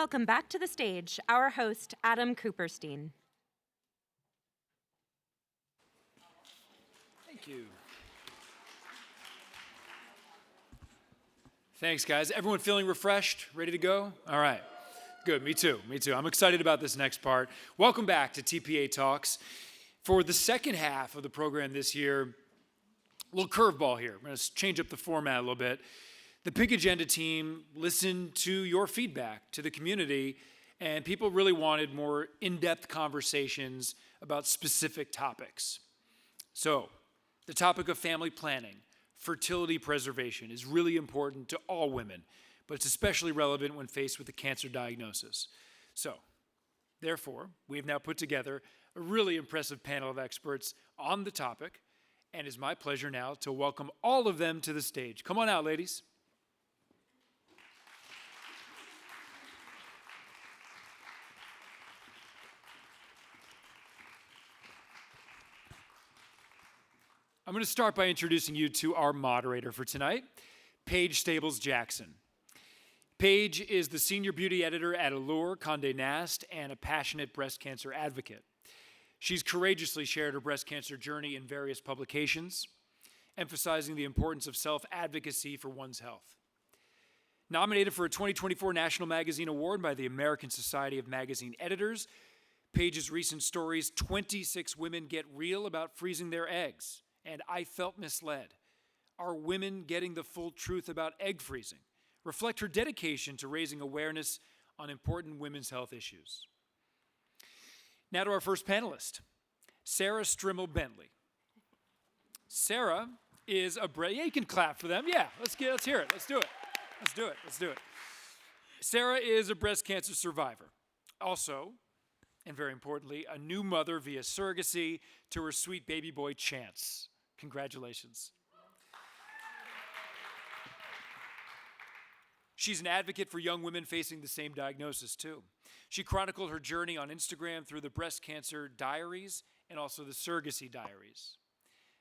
Welcome back to the stage, our host, Adam Cooperstein. Thank you. Thanks, guys. Everyone feeling refreshed, ready to go? All right. Good, me too. I'm excited about this next part. Welcome back to TPA Talks. For the second half of the program this year, a little curveball here. I'm going to change up the format a little bit. The Pink Agenda team listened to your feedback, to the community, and people really wanted more in-depth conversations about specific topics. So, the topic of family planning, fertility preservation is really important to all women, but it's especially relevant when faced with a cancer diagnosis. So, therefore, we have now put together a really impressive panel of experts on the topic, and it's my pleasure now to welcome all of them to the stage. Come on out, ladies. I'm going to start by introducing you to our moderator for tonight, Paige Stables-Jackson. Paige is the senior beauty editor at Allure, Condé Nast, and a passionate breast cancer advocate. She's courageously shared her breast cancer journey in various publications, emphasizing the importance of self-advocacy for one's health. Nominated for a 2024 National Magazine Award by the American Society of Magazine Editors, Paige's recent stories, 26 Women Get Real About Freezing Their Eggs, and I Felt Misled, Are Women Getting the Full Truth About Egg Freezing, reflect her dedication to raising awareness on important women's health issues. Now to our first panelist, Sarah Strimmel-Bentley. Sarah is yeah, you can clap for them. Yeah, let's hear it. Let's do it. Sarah is a breast cancer survivor. Also, and very importantly, a new mother via surrogacy to her sweet baby boy, Chance. Congratulations. She's an advocate for young women facing the same diagnosis, too. She chronicled her journey on Instagram through the Breast Cancer Diaries and also the Surrogacy Diaries.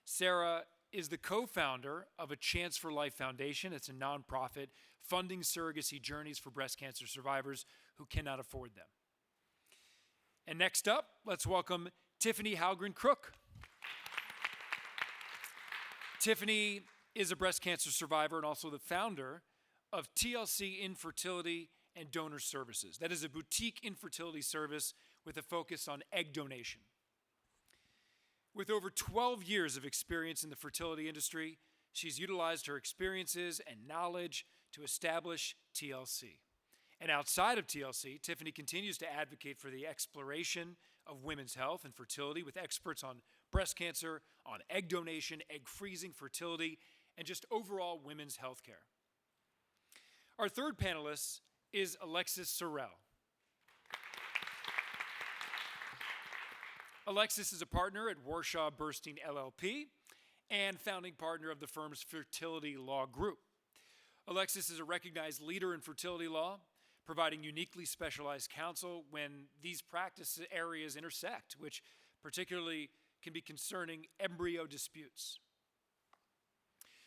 Sarah is the co-founder of a Chance for Life Foundation. It's a nonprofit funding surrogacy journeys for breast cancer survivors who cannot afford them. And next up, let's welcome Tiffany Halgren-Crook. Tiffany is a breast cancer survivor and also the founder of TLC Infertility and Donor Services. That is a boutique infertility service with a focus on egg donation. With over 12 years of experience in the fertility industry, she's utilized her experiences and knowledge to establish TLC. And outside of TLC, Tiffany continues to advocate for the exploration of women's health and fertility with experts on breast cancer, on egg donation, egg freezing, fertility, and just overall women's health care. Our third panelist is Alexis Sorrell. Alexis is a partner at Warshaw Burstein LLP and founding partner of the firm's fertility law group. Alexis is a recognized leader in fertility law, providing uniquely specialized counsel when these practice areas intersect, which particularly can be concerning embryo disputes.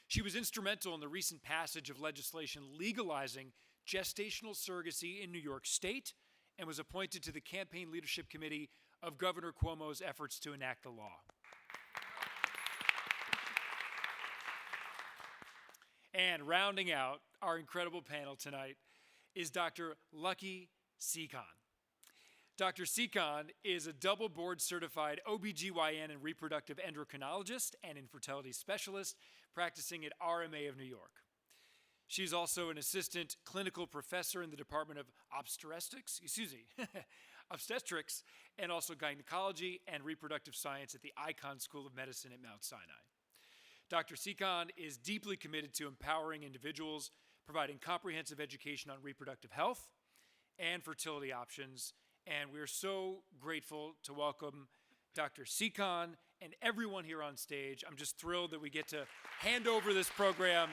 She was instrumental in the recent passage of legislation legalizing gestational surrogacy in New York State and was appointed to the campaign leadership committee of Governor Cuomo's efforts to enact the law. And rounding out our incredible panel tonight is Dr. Lucky Seekon. Dr. Seekon is a double board certified OBGYN and reproductive endocrinologist and infertility specialist practicing at RMA of New York. She's also an assistant clinical professor in the Department of Obstetrics and also gynecology and reproductive science at the Icahn School of Medicine at Mount Sinai. Dr. Seekon is deeply committed to empowering individuals, providing comprehensive education on reproductive health and fertility options. And we're so grateful to welcome Dr. Seekon and everyone here on stage. I'm just thrilled that we get to hand over this program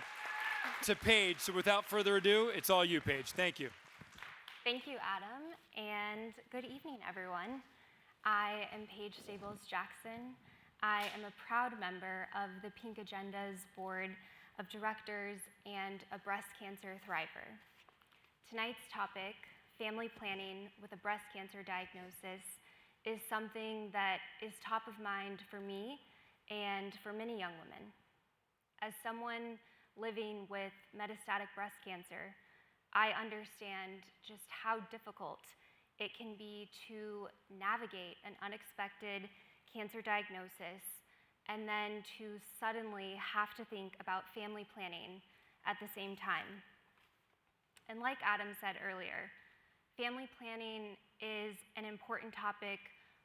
to Paige. So without further ado, it's all you, Paige. Thank you. Thank you, Adam, and good evening, everyone. I am Paige Stables-Jackson. I am a proud member of the Pink Agenda's Board of Directors and a breast cancer thriver. Tonight's topic, family planning with a breast cancer diagnosis is something that is top of mind for me and for many young women. As someone living with metastatic breast cancer, I understand just how difficult it can be to navigate an unexpected cancer diagnosis and then to suddenly have to think about family planning at the same time. And like Adam said earlier, family planning is an important topic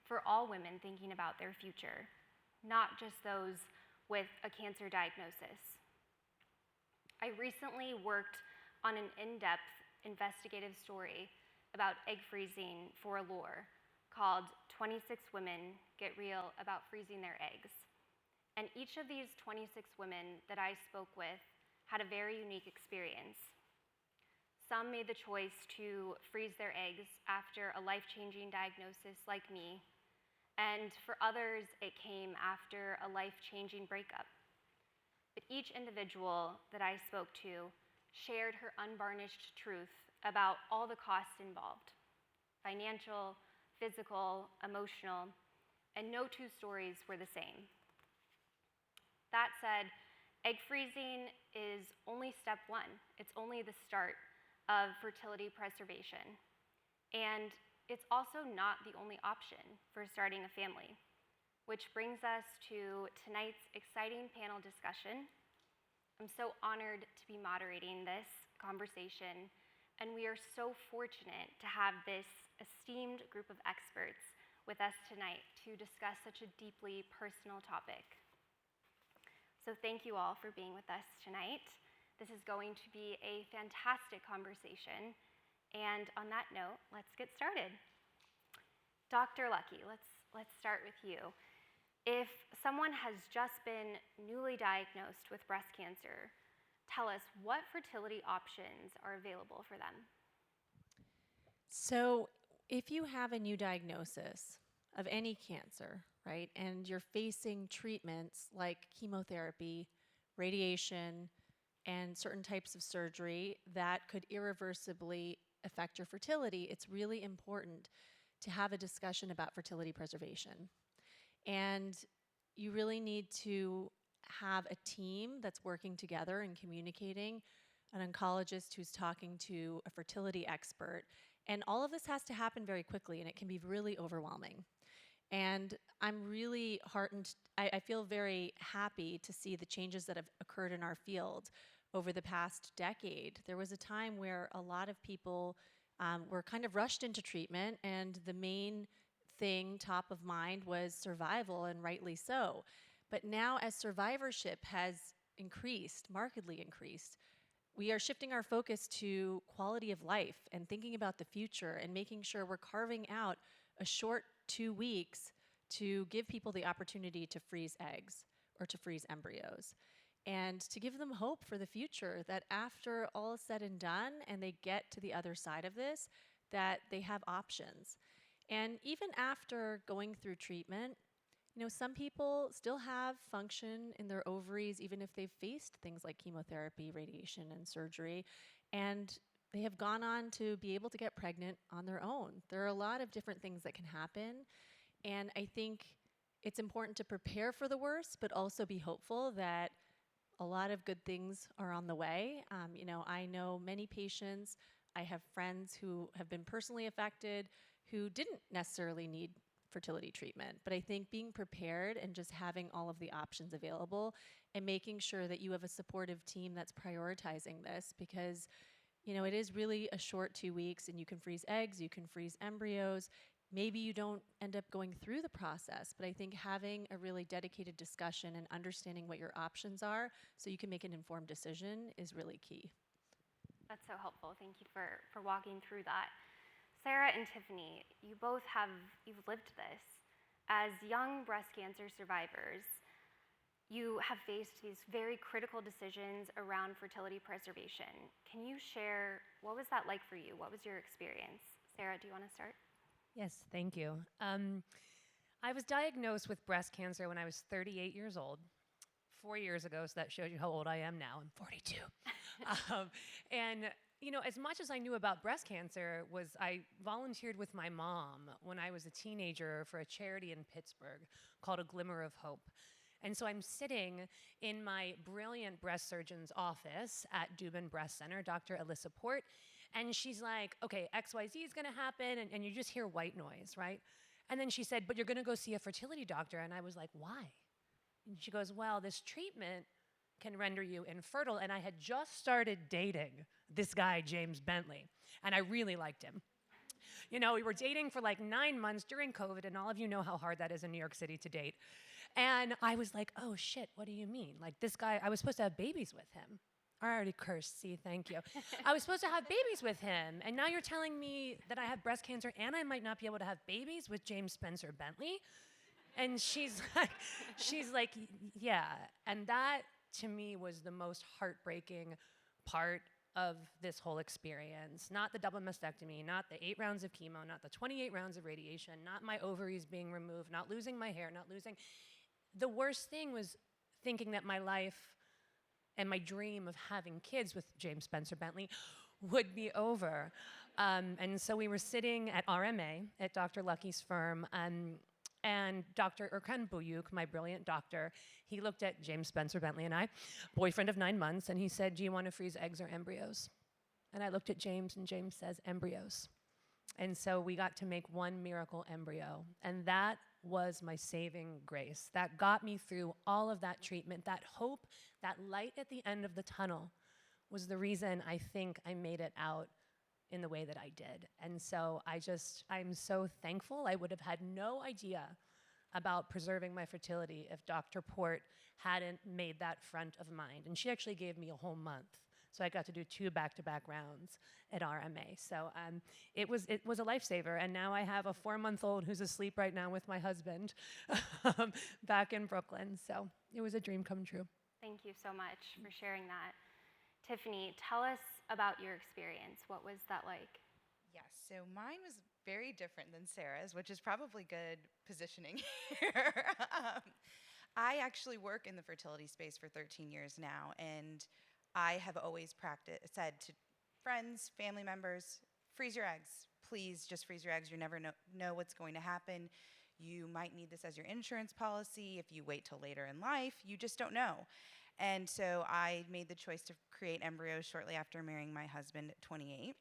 for all women thinking about their future, not just those with a cancer diagnosis. I recently worked on an in-depth investigative story about egg freezing for Allure called 26 Women Get Real About Freezing Their Eggs. And each of these 26 women that I spoke with had a very unique experience. Some made the choice to freeze their eggs after a life-changing diagnosis like me, and for others, it came after a life-changing breakup. But each individual that I spoke to shared her unvarnished truth about all the costs involved: financial, physical, emotional, and no two stories were the same. That said, egg freezing is only step one. It's only the start of fertility preservation. And it's also not the only option for starting a family, which brings us to tonight's exciting panel discussion. I'm so honored to be moderating this conversation, and we are so fortunate to have this esteemed group of experts with us tonight to discuss such a deeply personal topic. So thank you all for being with us tonight. This is going to be a fantastic conversation. And on that note, let's get started. Dr. Lucky, let's start with you. If someone has just been newly diagnosed with breast cancer, tell us what fertility options are available for them. So, if you have a new diagnosis of any cancer, right, and you're facing treatments like chemotherapy, radiation, and certain types of surgery that could irreversibly affect your fertility, it's really important to have a discussion about fertility preservation. And you really need to have a team that's working together and communicating, an oncologist who's talking to a fertility expert. And all of this has to happen very quickly, and it can be really overwhelming. And I'm really heartened, I feel very happy to see the changes that have occurred in our field over the past decade. There was a time where a lot of people were kind of rushed into treatment, and the main thing top of mind was survival, and rightly so. But now, as survivorship has increased, markedly increased, we are shifting our focus to quality of life and thinking about the future and making sure we're carving out a short 2 weeks to give people the opportunity to freeze eggs or to freeze embryos, and to give them hope for the future, that after all is said and done and they get to the other side of this, that they have options. And even after going through treatment, some people still have function in their ovaries, even if they've faced things like chemotherapy, radiation, and surgery, and they have gone on to be able to get pregnant on their own. There are a lot of different things that can happen, and I think it's important to prepare for the worst, but also be hopeful that a lot of good things are on the way. I know many patients. I have friends who have been personally affected who didn't necessarily need fertility treatment. But I think being prepared and just having all of the options available and making sure that you have a supportive team that's prioritizing this, because it is really a short 2 weeks, and you can freeze eggs, you can freeze embryos. Maybe you don't end up going through the process, but I think having a really dedicated discussion and understanding what your options are so you can make an informed decision is really key. That's so helpful. Thank you for walking through that. Sarah and Tiffany, you've lived this. As young breast cancer survivors, you have faced these very critical decisions around fertility preservation. Can you share, what was that like for you? What was your experience? Sarah, do you want to start? Yes, thank you. I was diagnosed with breast cancer when I was 38 years old, 4 years ago, so that shows you how old I am now. I'm 42. And, as much as I knew about breast cancer was I volunteered with my mom when I was a teenager for a charity in Pittsburgh called A Glimmer of Hope. And so I'm sitting in my brilliant breast surgeon's office at Dubin Breast Center, Dr. Alyssa Port, and she's like, okay, XYZ is gonna happen, and you just hear white noise, right? And then she said, but you're gonna go see a fertility doctor. And I was like, why? And she goes, well, this treatment can render you infertile. And I had just started dating this guy, James Bentley, and I really liked him. We were dating for like 9 months during COVID, and all of you know how hard that is in New York City to date. And I was like, oh shit, what do you mean? Like this guy, I was supposed to have babies with him. I already cursed, see, thank you. I was supposed to have babies with him, and now you're telling me that I have breast cancer and I might not be able to have babies with James Spencer Bentley? And she's like, yeah. And that, to me, was the most heartbreaking part of this whole experience. Not the double mastectomy, not the 8 rounds of chemo, not the 28 rounds of radiation, not my ovaries being removed, not losing my hair, not losing. The worst thing was thinking that my life and my dream of having kids with James Spencer Bentley would be over. And so we were sitting at RMA, at Dr. Lucky's firm, and Dr. Erkan Buyuk, my brilliant doctor, he looked at James Spencer Bentley and I, boyfriend of 9 months, and he said, do you want to freeze eggs or embryos? And I looked at James, and James says, embryos. And so we got to make one miracle embryo. And that was my saving grace. That got me through all of that treatment. That hope, that light at the end of the tunnel was the reason I think I made it out in the way that I did. And so I'm so thankful. I would have had no idea about preserving my fertility if Dr. Port hadn't made that front of mind. And she actually gave me a whole month. So I got to do 2 back-to-back rounds at RMA. So it was a lifesaver. And now I have a 4-month-old who's asleep right now with my husband back in Brooklyn. So it was a dream come true. Thank you so much for sharing that. Tiffany, tell us about your experience. What was that like? Yes, so mine was very different than Sarah's, which is probably good positioning here. I actually work in the fertility space for 13 years now, and I have always said to friends, family members, freeze your eggs. Please just freeze your eggs. You never know what's going to happen. You might need this as your insurance policy. If you wait till later in life, you just don't know. And so I made the choice to create embryos shortly after marrying my husband at 28.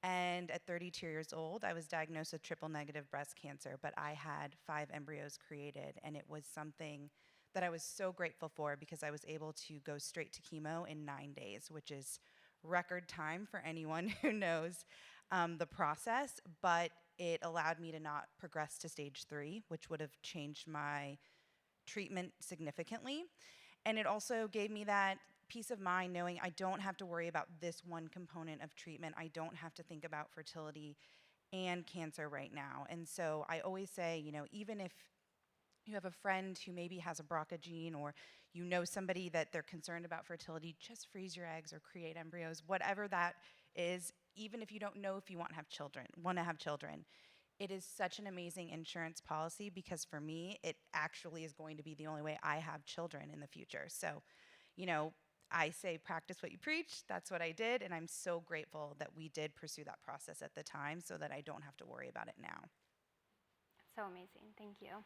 And at 32 years old, I was diagnosed with triple-negative breast cancer, but I had 5 embryos created, and it was something that I was so grateful for because I was able to go straight to chemo in 9 days, which is record time for anyone who knows the process, but it allowed me to not progress to stage 3, which would have changed my treatment significantly. And it also gave me that peace of mind knowing I don't have to worry about this one component of treatment. I don't have to think about fertility and cancer right now. And so I always say, even if you have a friend who maybe has a BRCA gene, or you know somebody that they're concerned about fertility, just freeze your eggs or create embryos, whatever that is, even if you don't know if you want to have children. It is such an amazing insurance policy because for me, it actually is going to be the only way I have children in the future. So, I say practice what you preach. That's what I did, and I'm so grateful that we did pursue that process at the time so that I don't have to worry about it now. So amazing, thank you.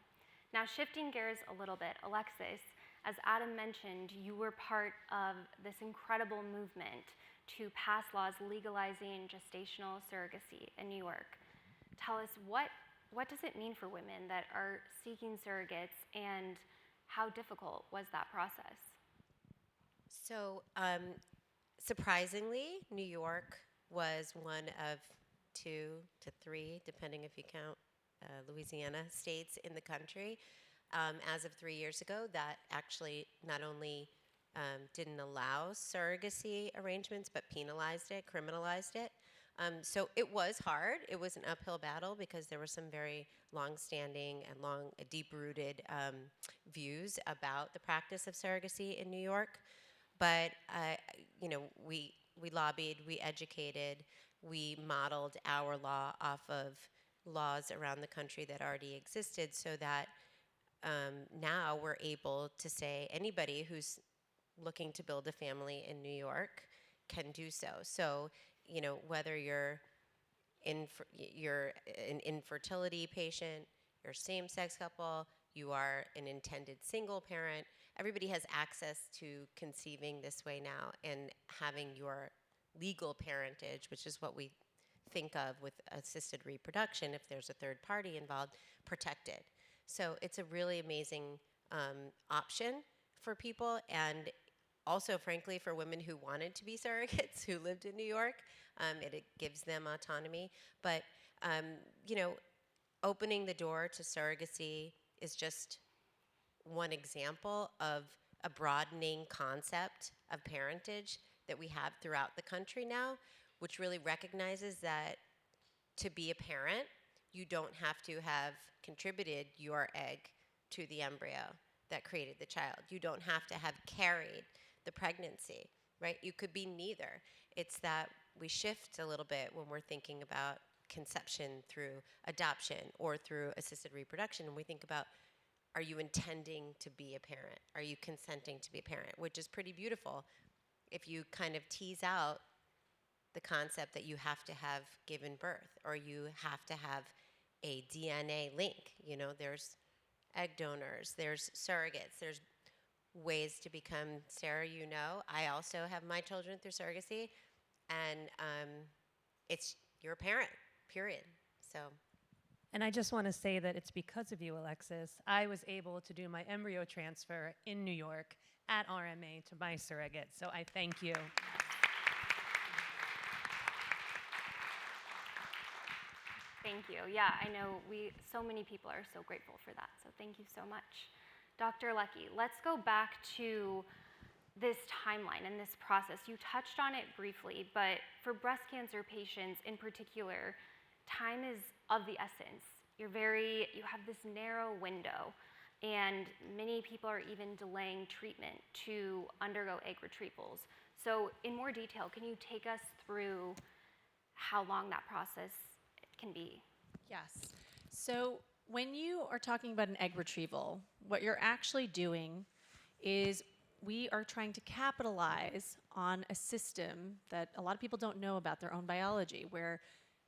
Now shifting gears a little bit, Alexis, as Adam mentioned, you were part of this incredible movement to pass laws legalizing gestational surrogacy in New York. Tell us, what does it mean for women that are seeking surrogates, and how difficult was that process? So, surprisingly, New York was one of 2 to 3, depending if you count Louisiana, states in the country, as of 3 years ago, that actually not only didn't allow surrogacy arrangements, but penalized it, criminalized it. So it was hard. It was an uphill battle because there were some very long-standing and deep-rooted views about the practice of surrogacy in New York. But we lobbied, we educated, we modeled our law off of laws around the country that already existed, so that now we're able to say anybody who's looking to build a family in New York can do so. So whether you're an infertility patient, you're a same-sex couple, you are an intended single parent, everybody has access to conceiving this way now and having your legal parentage, which is what we think of with assisted reproduction if there's a third party involved, protected. So it's a really amazing option for people, and also, frankly, for women who wanted to be surrogates, who lived in New York, it gives them autonomy. But, you know, opening the door to surrogacy is just one example of a broadening concept of parentage that we have throughout the country now, which really recognizes that to be a parent, you don't have to have contributed your egg to the embryo that created the child. You don't have to have carried the pregnancy, right? You could be neither. It's that we shift a little bit when we're thinking about conception through adoption or through assisted reproduction, and we think about, are you intending to be a parent? Are you consenting to be a parent? Which is pretty beautiful if you kind of tease out the concept that you have to have given birth or you have to have a DNA link. There's egg donors, there's surrogates, there's ways to become, Sarah, I also have my children through surrogacy, and you're a parent, period. So. And I just want to say that it's because of you, Alexis, I was able to do my embryo transfer in New York at RMA to my surrogate. So I thank you. Thank you. Yeah, I know so many people are so grateful for that. So thank you so much. Dr. Lucky, let's go back to this timeline and this process. You touched on it briefly, but for breast cancer patients in particular, time is of the essence. You have this narrow window, and many people are even delaying treatment to undergo egg retrievals. So in more detail, can you take us through how long that process can be? Yes. So when you are talking about an egg retrieval, what you're actually doing is we are trying to capitalize on a system that a lot of people don't know about their own biology, where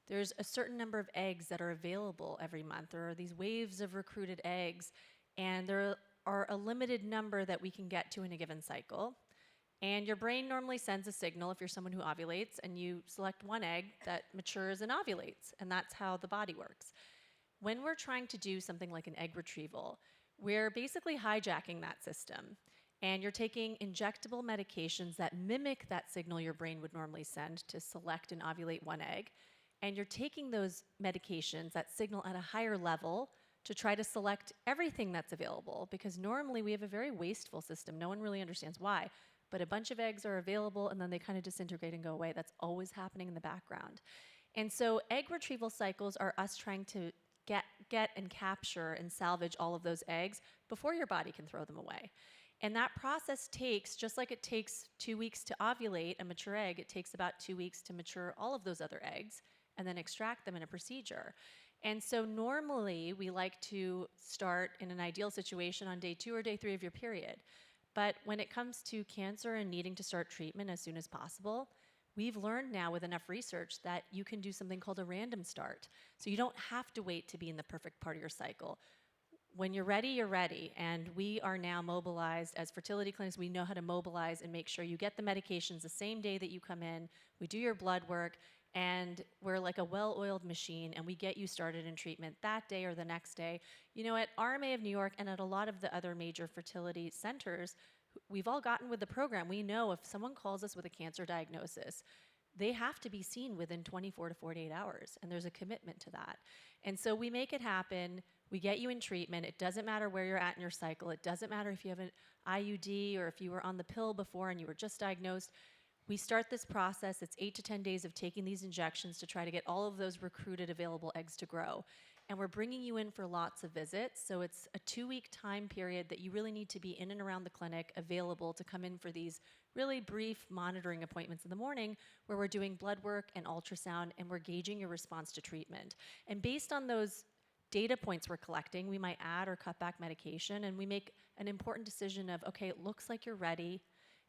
there's a certain number of eggs that are available every month. There are these waves of recruited eggs, and there are a limited number that we can get to in a given cycle. And your brain normally sends a signal if you're someone who ovulates, and you select one egg that matures and ovulates, and that's how the body works. When we're trying to do something like an egg retrieval, we're basically hijacking that system. And you're taking injectable medications that mimic that signal your brain would normally send to select and ovulate one egg. And you're taking those medications, that signal at a higher level, to try to select everything that's available. Because normally we have a very wasteful system. No one really understands why. But a bunch of eggs are available, and then they kind of disintegrate and go away. That's always happening in the background. And so egg retrieval cycles are us trying to get and capture and salvage all of those eggs before your body can throw them away. And that process takes, just like it takes 2 weeks to ovulate a mature egg, it takes about 2 weeks to mature all of those other eggs and then extract them in a procedure. And so normally we like to start in an ideal situation on day 2 or day 3 of your period. But when it comes to cancer and needing to start treatment as soon as possible, we've learned now with enough research that you can do something called a random start. So you don't have to wait to be in the perfect part of your cycle. When you're ready, you're ready. And we are now mobilized as fertility clinics. We know how to mobilize and make sure you get the medications the same day that you come in. We do your blood work, and we're like a well-oiled machine, and we get you started in treatment that day or the next day. At RMA of New York and at a lot of the other major fertility centers, we've all gotten with the program. We know if someone calls us with a cancer diagnosis, they have to be seen within 24 to 48 hours, and there's a commitment to that. And so we make it happen. We get you in treatment. It doesn't matter where you're at in your cycle. It doesn't matter if you have an IUD or if you were on the pill before and you were just diagnosed. We start this process. It's 8 to 10 days of taking these injections to try to get all of those recruited available eggs to grow. And we're bringing you in for lots of visits. So it's a 2-week time period that you really need to be in and around the clinic, available to come in for these really brief monitoring appointments in the morning, where we're doing blood work and ultrasound, and we're gauging your response to treatment. And based on those data points we're collecting, we might add or cut back medication, and we make an important decision of, okay, it looks like you're ready,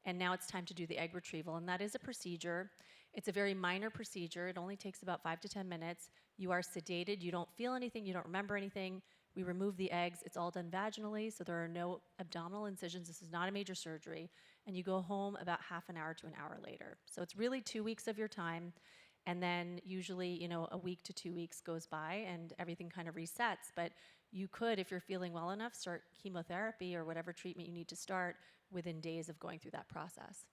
and now it's time to do the egg retrieval. And that is a procedure. It's a very minor procedure. It only takes about 5 to 10 minutes. You are sedated. You don't feel anything. You don't remember anything. We remove the eggs. It's all done vaginally, so there are no abdominal incisions. This is not a major surgery. And you go home about half an hour to an hour later. So it's really 2 weeks of your time. And then usually, a week to 2 weeks goes by and everything kind of resets. But you could, if you're feeling well enough, start chemotherapy or whatever treatment you need to start within days of going through that process.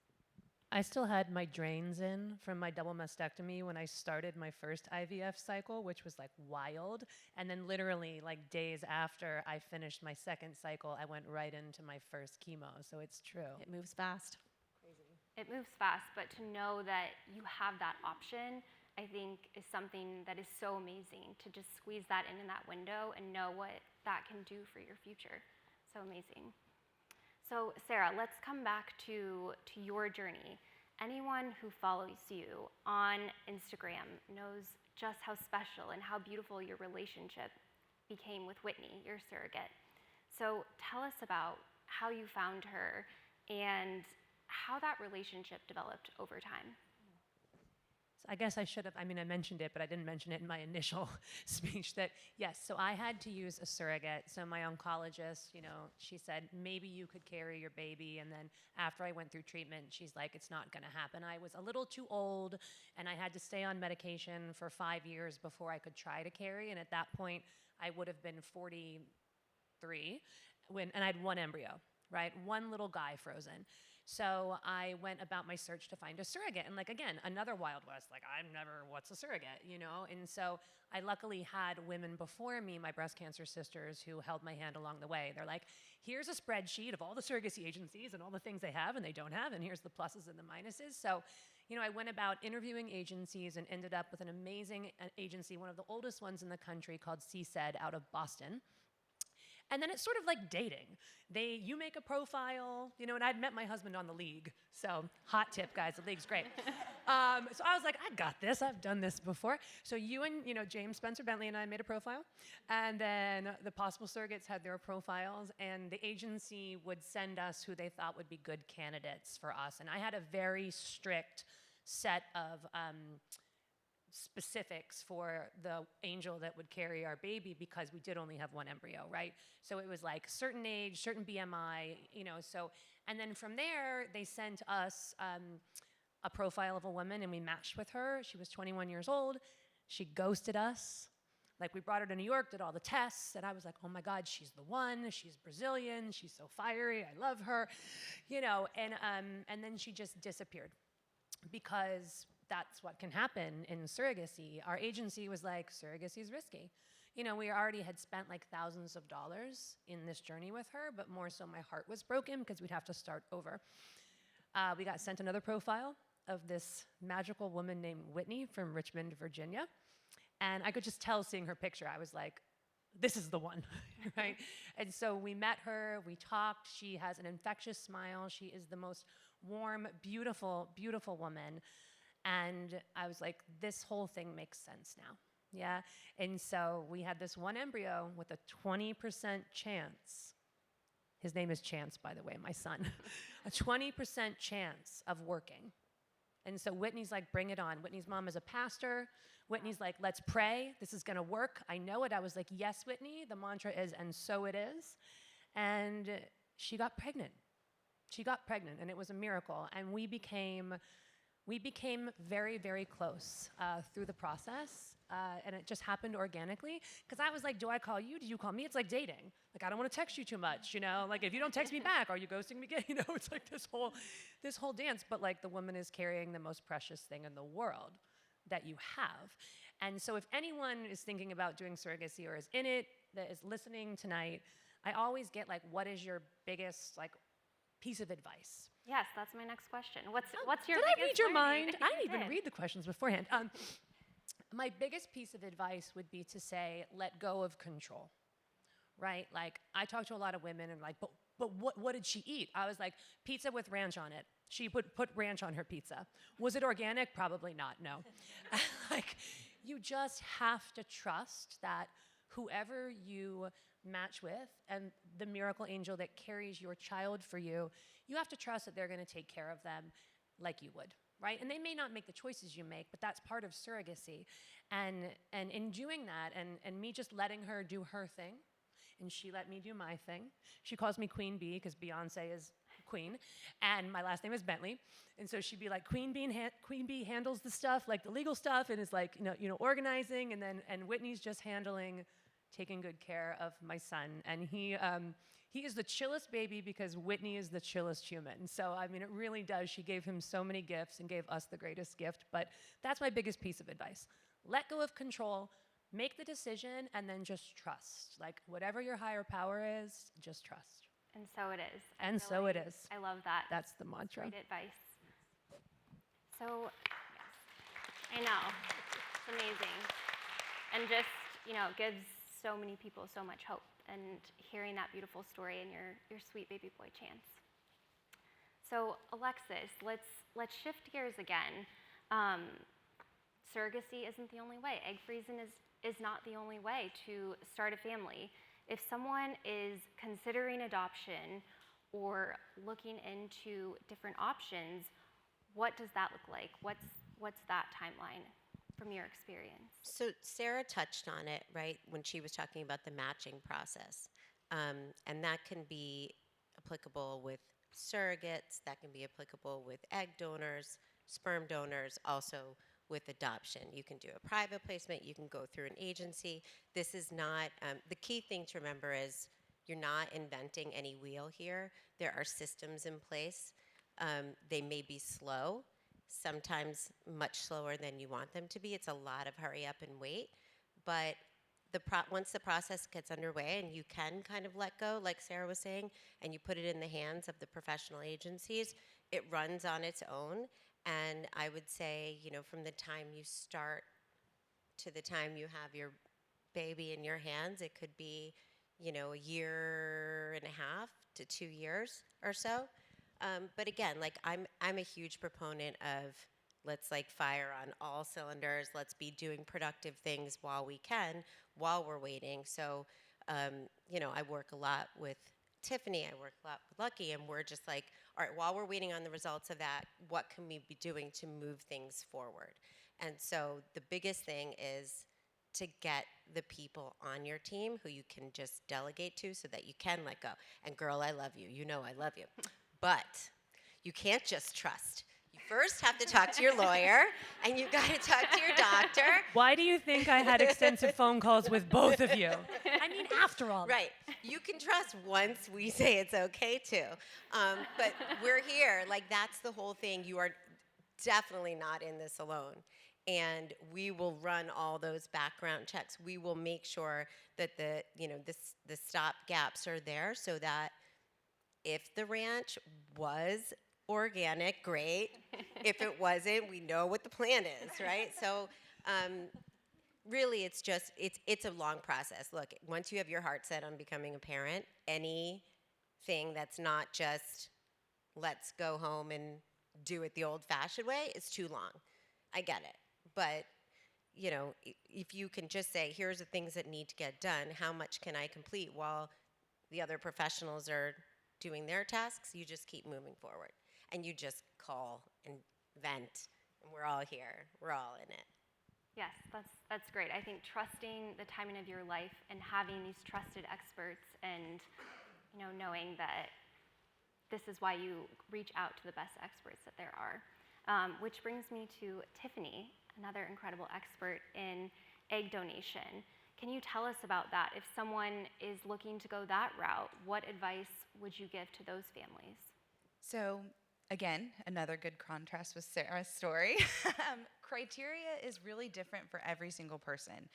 I still had my drains in from my double mastectomy when I started my first IVF cycle, which was like wild. And then literally like days after I finished my second cycle, I went right into my first chemo. So it's true. It moves fast. It moves fast, but to know that you have that option, I think is something that is so amazing, to just squeeze that in that window and know what that can do for your future. So amazing. So Sarah, let's come back to your journey. Anyone who follows you on Instagram knows just how special and how beautiful your relationship became with Whitney, your surrogate. So tell us about how you found her and how that relationship developed over time. I guess I should have, I mentioned it, but I didn't mention it in my initial speech that, yes, so I had to use a surrogate. So my oncologist, she said, maybe you could carry your baby. And then after I went through treatment, she's like, it's not going to happen. I was a little too old, and I had to stay on medication for 5 years before I could try to carry. And at that point, I would have been 43, and I had one embryo, right? One little guy frozen. So I went about my search to find a surrogate. And again, another Wild West, what's a surrogate, And so I luckily had women before me, my breast cancer sisters, who held my hand along the way. They're like, here's a spreadsheet of all the surrogacy agencies and all the things they have and they don't have, and here's the pluses and the minuses. So, I went about interviewing agencies and ended up with an amazing agency, one of the oldest ones in the country, called CSED out of Boston. And then it's sort of like dating. You make a profile, and I'd met my husband on the League. So hot tip, guys, the League's great. So I was like, I got this, I've done this before. So you and, James Spencer Bentley and I made a profile. And then the possible surrogates had their profiles, and the agency would send us who they thought would be good candidates for us. And I had a very strict set of specifics for the angel that would carry our baby, because we did only have one embryo, right? So it was like certain age, certain BMI, and then from there, they sent us a profile of a woman, and we matched with her. She was 21 years old. She ghosted us. We brought her to New York, did all the tests, and I was like, oh my God, she's the one. She's Brazilian. She's so fiery. I love her, and then she just disappeared, because that's what can happen in surrogacy. Our agency was like, surrogacy is risky. We already had spent thousands of dollars in this journey with her, but more so my heart was broken because we'd have to start over. We got sent another profile of this magical woman named Whitney from Richmond, Virginia. And I could just tell, seeing her picture, I was like, this is the one, right? And so we met her, we talked. She has an infectious smile. She is the most warm, beautiful, beautiful woman. And I was like, this whole thing makes sense now, yeah? And so we had this one embryo with a 20% chance. His name is Chance, by the way, my son. A 20% chance of working. And so Whitney's like, bring it on. Whitney's mom is a pastor. Whitney's like, let's pray. This is gonna work. I know it. I was like, yes, Whitney. The mantra is, and so it is. And she got pregnant. She got pregnant, and it was a miracle. And we became very, very close through the process, and it just happened organically. Because I was like, do I call you? Do you call me? It's like dating. I don't want to text you too much, if you don't text me back, are you ghosting me again? It's like this whole dance. But the woman is carrying the most precious thing in the world that you have. And so if anyone is thinking about doing surrogacy or is in it, that is listening tonight, I always get what is your biggest piece of advice? Yes, that's my next question. What's your Did biggest I read your learning? mind? I didn't even read the questions beforehand. My biggest piece of advice would be to say, let go of control, right? I talk to a lot of women and but what did she eat? I was like, pizza with ranch on it. She put ranch on her pizza. Was it organic? Probably not, no. You just have to trust that whoever you match with and the miracle angel that carries your child for you, you have to trust that they're going to take care of them like you would. right? And they may not make the choices you make, but that's part of surrogacy. And in doing that, and me just letting her do her thing, and she let me do my thing. She calls me Queen Bee because Beyonce is queen, and my last name is Bentley. And so she'd be like, Queen Bee handles the stuff, like the legal stuff, and is like, organizing, and Whitney's just taking good care of my son. And he is the chillest baby because Whitney is the chillest human. So, I mean, it really does. She gave him so many gifts and gave us the greatest gift. But that's my biggest piece of advice. Let go of control, make the decision, and then just trust. Like, whatever your higher power is, just trust. And so it is. And so it is. I love that. That's the mantra. Great advice. So, yes, I know. It's amazing. And just, gives so many people so much hope. And hearing that beautiful story and your sweet baby boy Chance. So, Alexis, let's shift gears again. Surrogacy isn't the only way. Egg freezing is not the only way to start a family. If someone is considering adoption or looking into different options, what does that look like? What's that timeline from your experience? So Sarah touched on it, right, when she was talking about the matching process. And that can be applicable with surrogates, that can be applicable with egg donors, sperm donors, also with adoption. You can do a private placement, you can go through an agency. This is not, the key thing to remember is you're not inventing any wheel here. There are systems in place. They may be slow, sometimes much slower than you want them to be. It's a lot of hurry up and wait. But once the process gets underway and you can kind of let go, like Sarah was saying, and you put it in the hands of the professional agencies, it runs on its own. And I would say, from the time you start to the time you have your baby in your hands, it could be, a year and a half to 2 years or so. But again, like I'm a huge proponent of let's fire on all cylinders. Let's be doing productive things while we can, while we're waiting. So, I work a lot with Tiffany, I work a lot with Lucky, and we're just like, all right, while we're waiting on the results of that, what can we be doing to move things forward? And so the biggest thing is to get the people on your team who you can just delegate to so that you can let go. And girl, I love you. I love you. But you can't just trust. You first have to talk to your lawyer, and you've got to talk to your doctor. Why do you think I had extensive phone calls with both of you? I mean, after all. Right. You can trust once we say it's okay to. But we're here. That's the whole thing. You are definitely not in this alone. And we will run all those background checks. We will make sure that the stop gaps are there so that if the ranch was organic, great. If it wasn't, we know what the plan is, right? So really, it's a long process. Look, once you have your heart set on becoming a parent, anything that's not just let's go home and do it the old-fashioned way is too long. I get it. But, if you can just say, here's the things that need to get done, how much can I complete while the other professionals are doing their tasks, you just keep moving forward. And you just call and vent, and we're all here. We're all in it. Yes, that's great. I think trusting the timing of your life and having these trusted experts and, knowing that this is why you reach out to the best experts that there are. Which brings me to Tiffany, another incredible expert in egg donation. Can you tell us about that? If someone is looking to go that route, what advice would you give to those families? So, again, another good contrast with Sarah's story. Criteria is really different for every single person.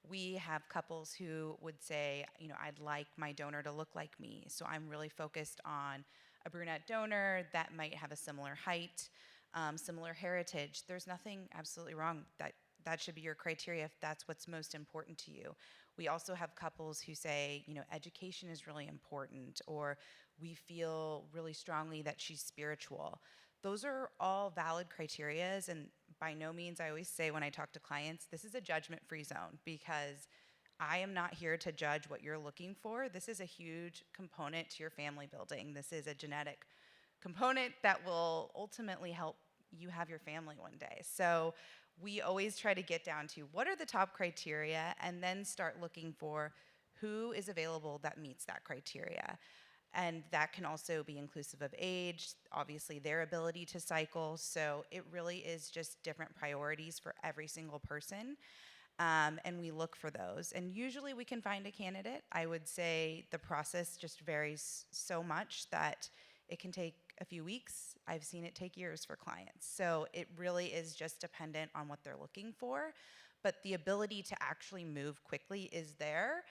We have couples who would say, I'd like my donor to look like me. So I'm really focused on a brunette donor that might have a similar height, similar heritage. There's nothing absolutely wrong. That should be your criteria if that's what's most important to you. We also have couples who say, education is really important, or we feel really strongly that she's spiritual. Those are all valid criterias, and by no means, I always say when I talk to clients, this is a judgment-free zone, because I am not here to judge what you're looking for. This is a huge component to your family building. This is a genetic component that will ultimately help you have your family one day. So we always try to get down to what are the top criteria and then start looking for who is available that meets that criteria. And that can also be inclusive of age, obviously their ability to cycle. So it really is just different priorities for every single person. And we look for those. And usually we can find a candidate. I would say the process just varies so much that it can take a few weeks. I've seen it take years for clients. So it really is just dependent on what they're looking for. But the ability to actually move quickly is there,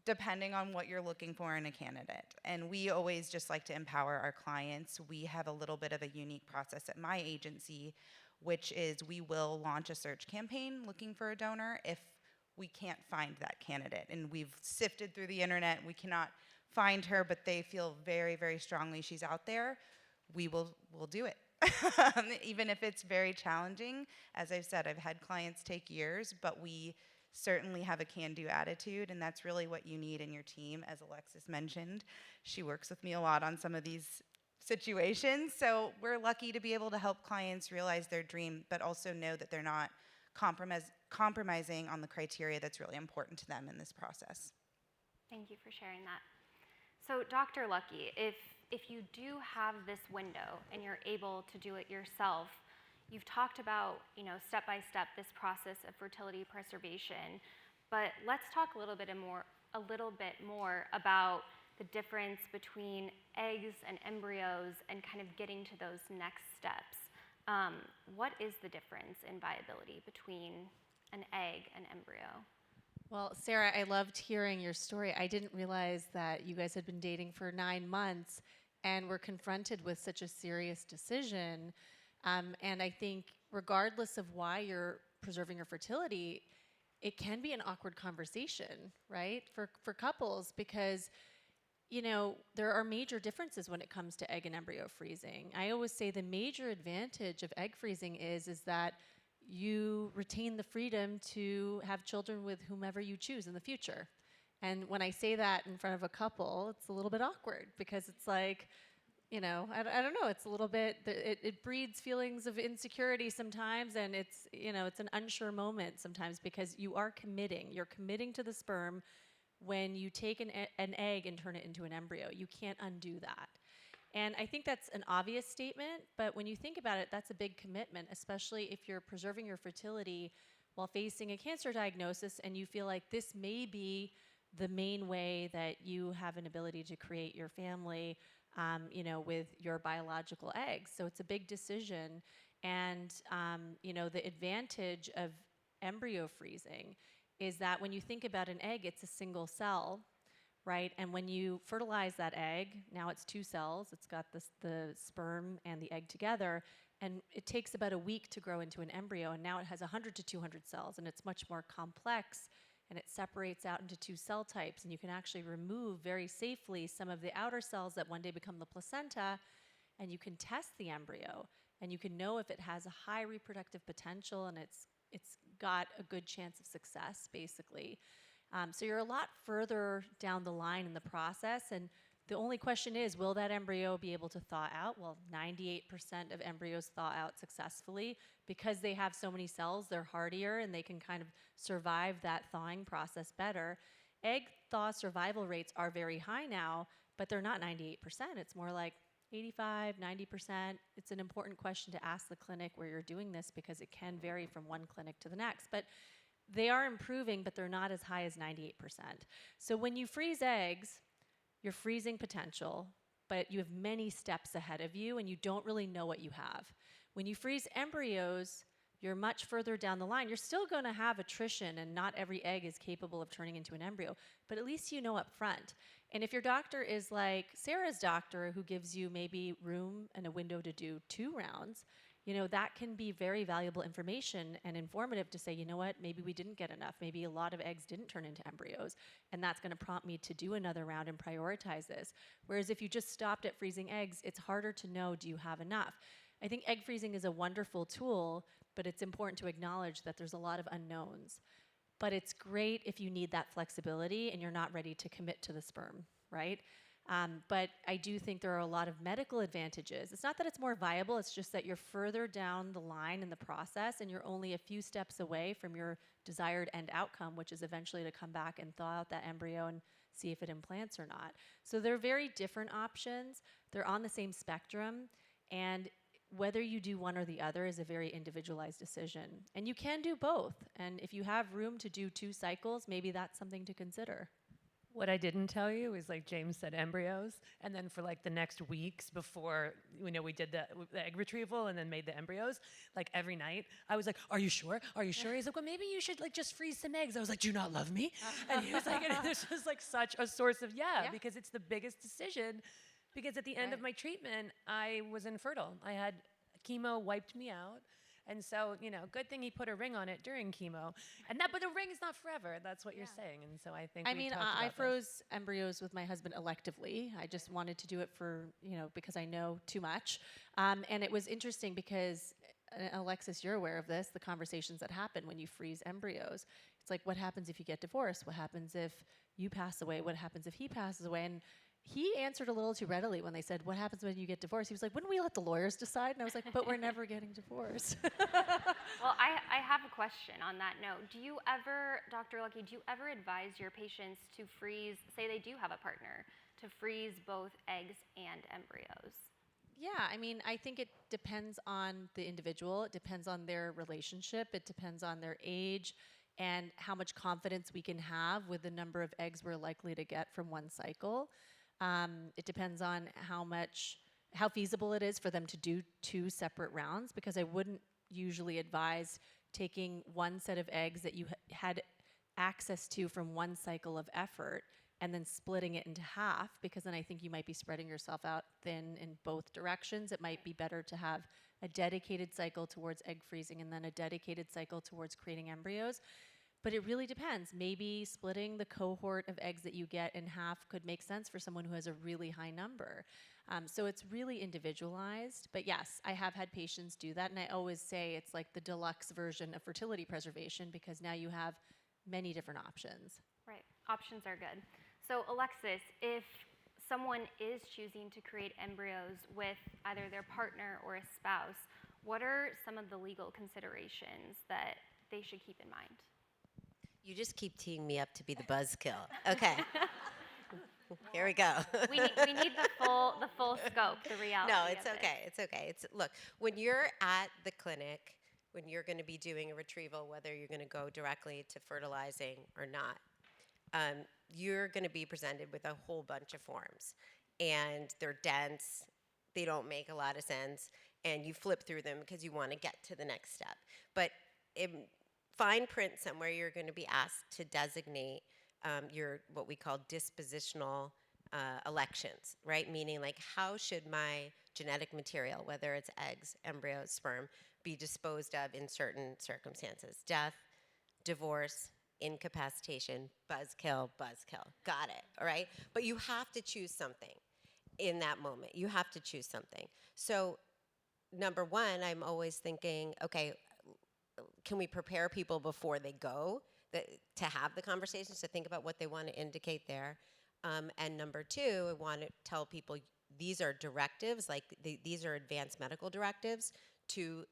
depending on what you're looking for in a candidate. And we always just like to empower our clients. We have a little bit of a unique process at my agency, which is we will launch a search campaign looking for a donor if we can't find that candidate. And we've sifted through the internet, we cannot find her, but they feel very, very strongly she's out there. We'll do it. Even if it's very challenging. As I've said, I've had clients take years, but we certainly have a can-do attitude, and that's really what you need in your team. As Alexis mentioned, she works with me a lot on some of these situations, so we're lucky to be able to help clients realize their dream, but also know that they're not compromising on the criteria that's really important to them in this process. Thank you for sharing that. So Dr. Lucky, if you do have this window and you're able to do it yourself, you've talked about, step by step this process of fertility preservation, but let's talk a little bit more about the difference between eggs and embryos and kind of getting to those next steps. What is the difference in viability between an egg and embryo? Well, Sarah, I loved hearing your story. I didn't realize that you guys had been dating for 9 months and were confronted with such a serious decision. And I think regardless of why you're preserving your fertility, it can be an awkward conversation, right, for couples, because there are major differences when it comes to egg and embryo freezing. I always say the major advantage of egg freezing is that you retain the freedom to have children with whomever you choose in the future. And when I say that in front of a couple, it's a little bit awkward because it's like, I don't know, it's a little bit, it breeds feelings of insecurity sometimes, and it's an unsure moment sometimes because you're committing to the sperm when you take an egg and turn it into an embryo. You can't undo that. And I think that's an obvious statement, but when you think about it, that's a big commitment, especially if you're preserving your fertility while facing a cancer diagnosis and you feel like this may be the main way that you have an ability to create your family, with your biological eggs. So it's a big decision. And, the advantage of embryo freezing is that when you think about an egg, it's a single cell, right? And when you fertilize that egg, now it's 2 cells. It's got the sperm and the egg together, and it takes about a week to grow into an embryo, and now it has 100 to 200 cells, and it's much more complex, and it separates out into 2 cell types, and you can actually remove very safely some of the outer cells that one day become the placenta, and you can test the embryo, and you can know if it has a high reproductive potential, and it's got a good chance of success, basically. So you're a lot further down the line in the process, and the only question is, will that embryo be able to thaw out? Well, 98% of embryos thaw out successfully. Because they have so many cells, they're hardier, and they can kind of survive that thawing process better. Egg thaw survival rates are very high now, but they're not 98%. It's more like 85, 90%. It's an important question to ask the clinic where you're doing this because it can vary from one clinic to the next. But they are improving, but they're not as high as 98%. So when you freeze eggs, you're freezing potential, but you have many steps ahead of you, and you don't really know what you have. When you freeze embryos, you're much further down the line. You're still going to have attrition, and not every egg is capable of turning into an embryo, but at least you know up front. And if your doctor is like Sarah's doctor, who gives you maybe room and a window to do 2 rounds, that can be very valuable information and informative to say, maybe we didn't get enough. Maybe a lot of eggs didn't turn into embryos, and that's going to prompt me to do another round and prioritize this. Whereas if you just stopped at freezing eggs, it's harder to know, do you have enough? I think egg freezing is a wonderful tool, but it's important to acknowledge that there's a lot of unknowns. But it's great if you need that flexibility and you're not ready to commit to the sperm, right? But I do think there are a lot of medical advantages. It's not that it's more viable, it's just that you're further down the line in the process and you're only a few steps away from your desired end outcome, which is eventually to come back and thaw out that embryo and see if it implants or not. So they're very different options. They're on the same spectrum. And whether you do one or the other is a very individualized decision. And you can do both. And if you have room to do 2 cycles, maybe that's something to consider. What I didn't tell you is, like James said, embryos, and then for like the next weeks before, we did the egg retrieval and then made the embryos, like every night, I was like, "Are you sure? Are you sure?" He's like, "Well, maybe you should like just freeze some eggs." I was like, "Do you not love me?" And he was like, and this was like such a source of because it's the biggest decision, because at the end of my treatment, I was infertile. I had chemo wiped me out. And so, good thing he put a ring on it during chemo. But the ring is not forever. That's what you're saying. And so I think I froze embryos with my husband electively. I just wanted to do it for, because I know too much. And it was interesting because, Alexis, you're aware of this, the conversations that happen when you freeze embryos. It's like, what happens if you get divorced? What happens if you pass away? What happens if he passes away? And he answered a little too readily when they said, "What happens when you get divorced?" He was like, "Wouldn't we let the lawyers decide?" And I was like, "But we're never getting divorced." Well, I have a question on that note. Dr. Lucky, do you ever advise your patients to freeze, say they do have a partner, to freeze both eggs and embryos? Yeah, I think it depends on the individual. It depends on their relationship. It depends on their age and how much confidence we can have with the number of eggs we're likely to get from one cycle. It depends on how feasible it is for them to do 2 separate rounds, because I wouldn't usually advise taking one set of eggs that you had access to from one cycle of effort and then splitting it into half, because then I think you might be spreading yourself out thin in both directions. It might be better to have a dedicated cycle towards egg freezing and then a dedicated cycle towards creating embryos. But it really depends. Maybe splitting the cohort of eggs that you get in half could make sense for someone who has a really high number. So it's really individualized. But yes, I have had patients do that. And I always say it's like the deluxe version of fertility preservation, because now you have many different options. Right. Options are good. So, Alexis, if someone is choosing to create embryos with either their partner or a spouse, what are some of the legal considerations that they should keep in mind? You just keep teeing me up to be the buzzkill. Okay. Here we go. we need the full scope, the reality. No, it's of okay. It's okay. Look, when you're at the clinic, when you're going to be doing a retrieval, whether you're going to go directly to fertilizing or not, you're going to be presented with a whole bunch of forms, and they're dense. They don't make a lot of sense, and you flip through them because you want to get to the next step. But in fine print somewhere, you're going to be asked to designate your what we call dispositional elections, right? Meaning, like, how should my genetic material, whether it's eggs, embryos, sperm, be disposed of in certain circumstances? Death, divorce, incapacitation, buzzkill, buzzkill. Got it, all right? But you have to choose something in that moment. You have to choose something. So, number one, I'm always thinking, okay, can we prepare people before they go to have the conversations, to think about what they want to indicate there? And number two, I want to tell people these are directives, like these are advanced medical directives to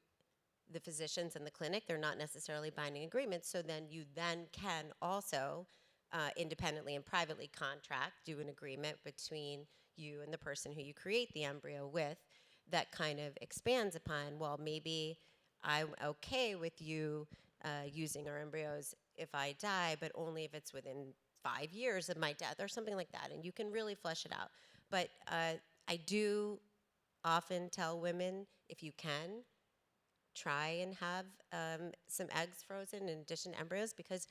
the physicians in the clinic. They're not necessarily binding agreements. So then you can also independently and privately contract, do an agreement between you and the person who you create the embryo with that kind of expands upon, well, maybe I'm okay with you using our embryos if I die, but only if it's within 5 years of my death or something like that. And you can really flesh it out. But I do often tell women, if you can, try and have some eggs frozen in addition to embryos, because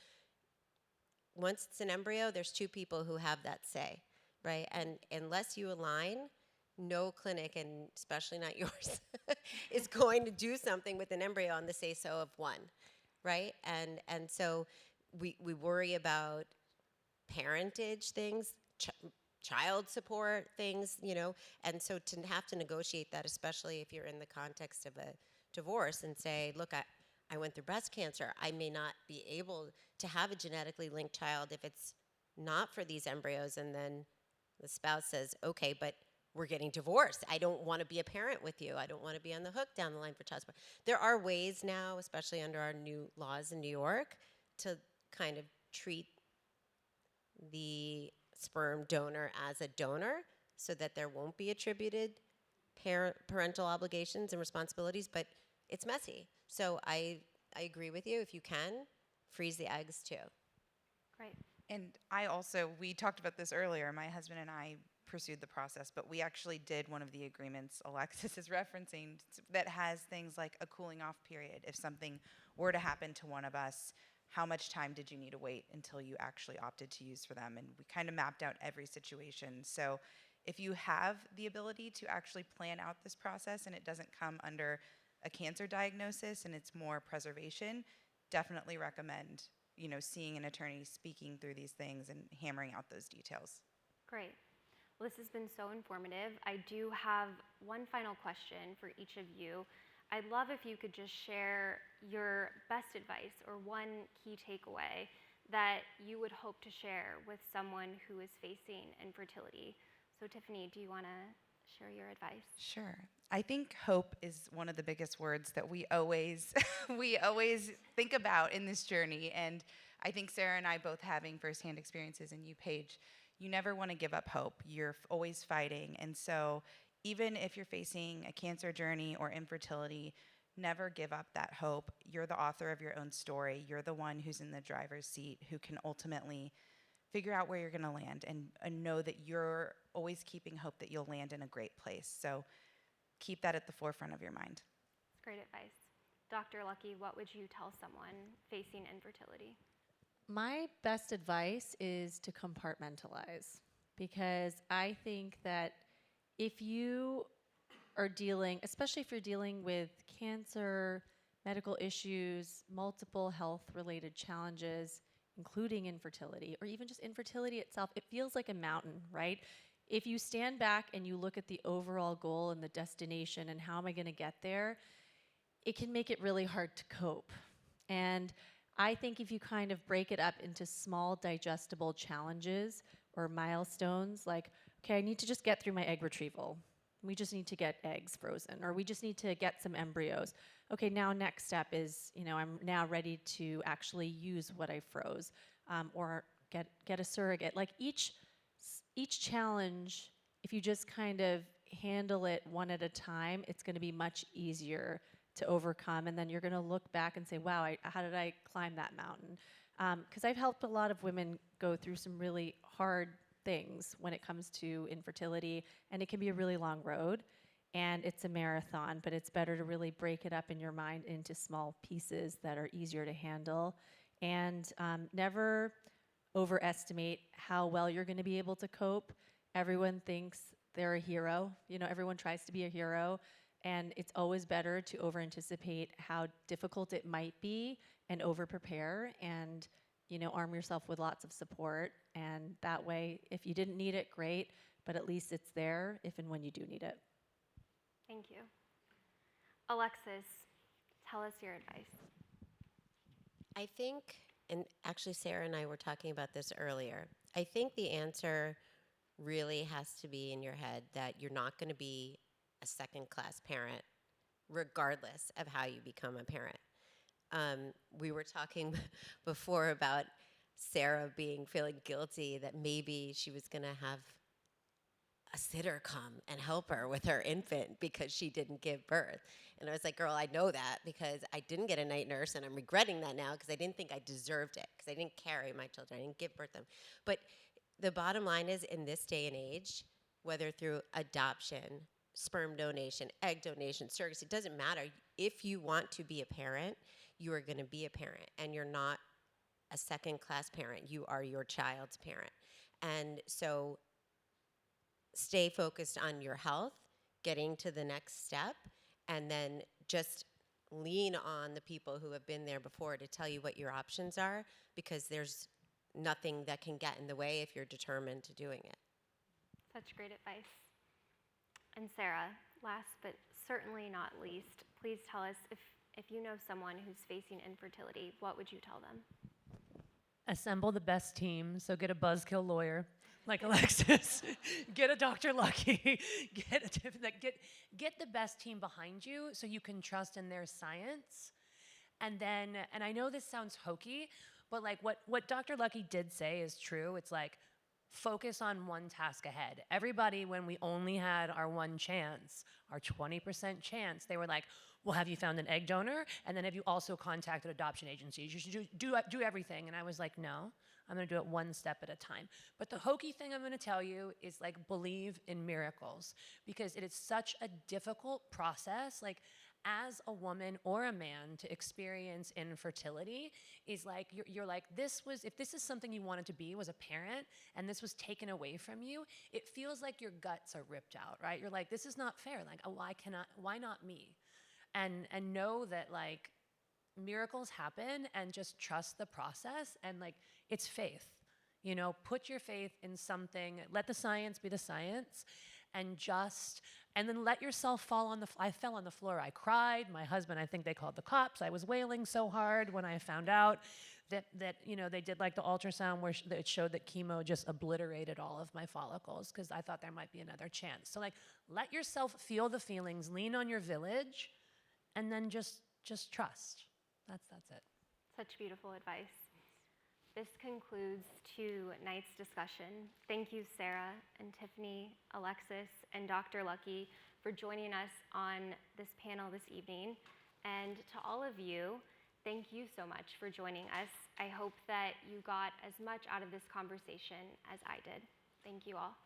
once it's an embryo, there's 2 people who have that say, right? And unless you align, no clinic, and especially not yours, is going to do something with an embryo on the say-so of one, right? And so we worry about parentage things, child support things, and so to have to negotiate that, especially if you're in the context of a divorce, and say, look, I went through breast cancer. I may not be able to have a genetically linked child if it's not for these embryos, and then The spouse says, okay, but we're getting divorced. I don't want to be a parent with you. I don't want to be on the hook down the line for child support. There are ways now, especially under our new laws in New York, to kind of treat the sperm donor as a donor so that there won't be attributed parental obligations and responsibilities, but it's messy. So I agree with you. If you can, freeze the eggs too. Great. And we talked about this earlier. My husband and I pursued the process, but we actually did one of the agreements Alexis is referencing that has things like a cooling off period. If something were to happen to one of us, how much time did you need to wait until you actually opted to use for them? And we kind of mapped out every situation. So if you have the ability to actually plan out this process and it doesn't come under a cancer diagnosis and it's more preservation, definitely recommend seeing an attorney, speaking through these things and hammering out those details. Great. Well, this has been so informative. I do have one final question for each of you. I'd love if you could just share your best advice or one key takeaway that you would hope to share with someone who is facing infertility. So Tiffany, do you want to share your advice? Sure. I think hope is one of the biggest words that we always think about in this journey. And I think Sarah and I both having firsthand experiences, and you, Paige, you never want to give up hope. You're always fighting. And so even if you're facing a cancer journey or infertility, never give up that hope. You're the author of your own story. You're the one who's in the driver's seat who can ultimately figure out where you're going to land, and know that you're always keeping hope that you'll land in a great place. So keep that at the forefront of your mind. That's great advice. Dr. Lucky, what would you tell someone facing infertility? My best advice is to compartmentalize, because I think that if you are dealing, especially if you're dealing with cancer, medical issues, multiple health-related challenges, including infertility, or even just infertility itself, it feels like a mountain, right? If you stand back and you look at the overall goal and the destination and how am I going to get there, it can make it really hard to cope. And I think if you kind of break it up into small digestible challenges or milestones, like, okay, I need to just get through my egg retrieval. We just need to get eggs frozen, or we just need to get some embryos. Okay, now next step is, I'm now ready to actually use what I froze, or get a surrogate. Like each challenge, if you just kind of handle it one at a time, it's going to be much easier to overcome. And then you're going to look back and say, wow, how did I climb that mountain? Because I've helped a lot of women go through some really hard things when it comes to infertility, and it can be a really long road, and it's a marathon, but it's better to really break it up in your mind into small pieces that are easier to handle, and never overestimate how well you're going to be able to cope. Everyone thinks they're a hero. Everyone tries to be a hero, and it's always better to over-anticipate how difficult it might be and over-prepare, and arm yourself with lots of support. And that way, if you didn't need it, great, but at least it's there if and when you do need it. Thank you. Alexis, tell us your advice. I think, and actually Sarah and I were talking about this earlier, I think the answer really has to be in your head that you're not going to be a second-class parent regardless of how you become a parent. We were talking before about Sarah feeling guilty that maybe she was going to have a sitter come and help her with her infant because she didn't give birth. And I was like, girl, I know that because I didn't get a night nurse, and I'm regretting that now because I didn't think I deserved it, because I didn't carry my children. I didn't give birth to them. But the bottom line is, in this day and age, whether through adoption, sperm donation, egg donation, surrogacy, it doesn't matter. If you want to be a parent, you are going to be a parent, and you're not a second-class parent. You are your child's parent. And so stay focused on your health, getting to the next step, and then just lean on the people who have been there before to tell you what your options are, because there's nothing that can get in the way if you're determined to doing it. Such great advice. And Sarah, last but certainly not least, please tell us if you know someone who's facing infertility, what would you tell them? Assemble the best team, so get a buzzkill lawyer. like Alexis, get a Dr. Lucky, get the best team behind you so you can trust in their science. And then, and I know this sounds hokey, but like what Dr. Lucky did say is true. It's like, focus on one task ahead. Everybody, when we only had our one chance, our 20% chance, they were like, well, have you found an egg donor? And then have you also contacted adoption agencies? You should do everything. And I was like, no, I'm gonna do it one step at a time. But the hokey thing I'm gonna tell you is like, believe in miracles, because it is such a difficult process. Like, as a woman or a man to experience infertility is like, you're like, if this is something you wanted to be, was a parent, and this was taken away from you, it feels like your guts are ripped out, right? You're like, this is not fair. Like, oh, why not me? And know that like miracles happen, and just trust the process, and like, it's faith. You know, put your faith in something, let the science be the science, and then let yourself fall on the floor. I fell on the floor, I cried. My husband, I think they called the cops. I was wailing so hard when I found out that you know, they did like the ultrasound where it showed that chemo just obliterated all of my follicles, because I thought there might be another chance. So like, let yourself feel the feelings, lean on your village, and then just trust. That's it. Such beautiful advice. This concludes tonight's discussion. Thank you, Sarah and Tiffany, Alexis, and Dr. Lucky for joining us on this panel this evening. And to all of you, thank you so much for joining us. I hope that you got as much out of this conversation as I did. Thank you all.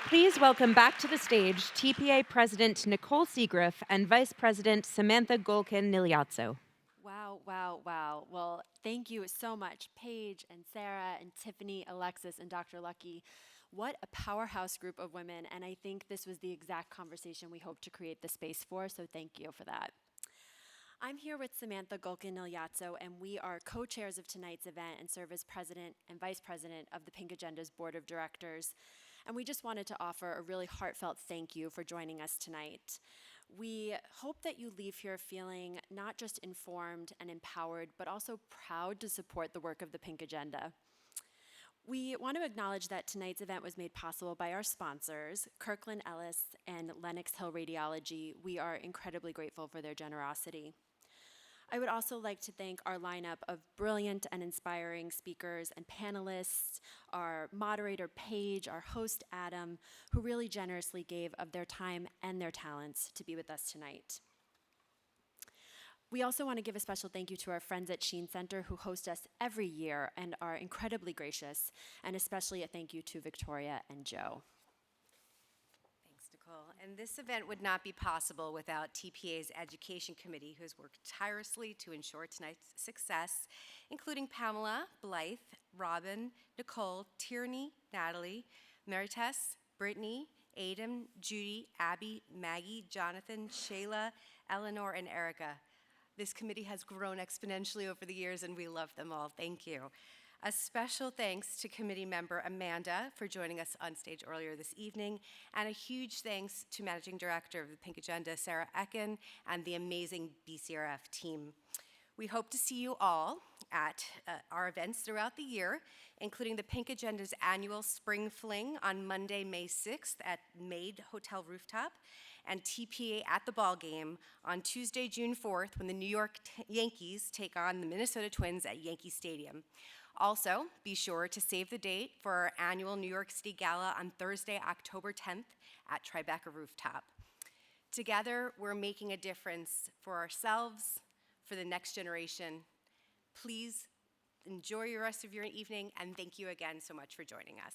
Please welcome back to the stage TPA President Nicole Seagriff and Vice President Samantha Golkin-Nigliazzo. Wow, wow, wow. Well, thank you so much, Paige and Sarah and Tiffany, Alexis, and Dr. Lucky. What a powerhouse group of women, and I think this was the exact conversation we hoped to create the space for, so thank you for that. I'm here with Samantha Golkin-Nigliazzo, and we are co-chairs of tonight's event and serve as president and vice president of the Pink Agenda's board of directors. And we just wanted to offer a really heartfelt thank you for joining us tonight. We hope that you leave here feeling not just informed and empowered, but also proud to support the work of the Pink Agenda. We want to acknowledge that tonight's event was made possible by our sponsors, Kirkland Ellis and Lenox Hill Radiology. We are incredibly grateful for their generosity. I would also like to thank our lineup of brilliant and inspiring speakers and panelists, our moderator, Paige, our host, Adam, who really generously gave of their time and their talents to be with us tonight. We also want to give a special thank you to our friends at Sheen Center who host us every year and are incredibly gracious, and especially a thank you to Victoria and Joe. And this event would not be possible without TPA's Education Committee, who has worked tirelessly to ensure tonight's success, including Pamela, Blythe, Robin, Nicole, Tierney, Natalie, Marites, Brittany, Adam, Judy, Abby, Maggie, Jonathan, Shayla, Eleanor, and Erica. This committee has grown exponentially over the years, and we love them all. Thank you. A special thanks to committee member Amanda for joining us on stage earlier this evening, and a huge thanks to Managing Director of the Pink Agenda, Sarah Ecken, and the amazing BCRF team. We hope to see you all at our events throughout the year, including the Pink Agenda's annual Spring Fling on Monday, May 6th at Maid Hotel Rooftop, and TPA at the Ball Game on Tuesday, June 4th, when the New York Yankees take on the Minnesota Twins at Yankee Stadium. Also, be sure to save the date for our annual New York City Gala on Thursday, October 10th at Tribeca Rooftop. Together, we're making a difference for ourselves, for the next generation. Please enjoy the rest of your evening, and thank you again so much for joining us.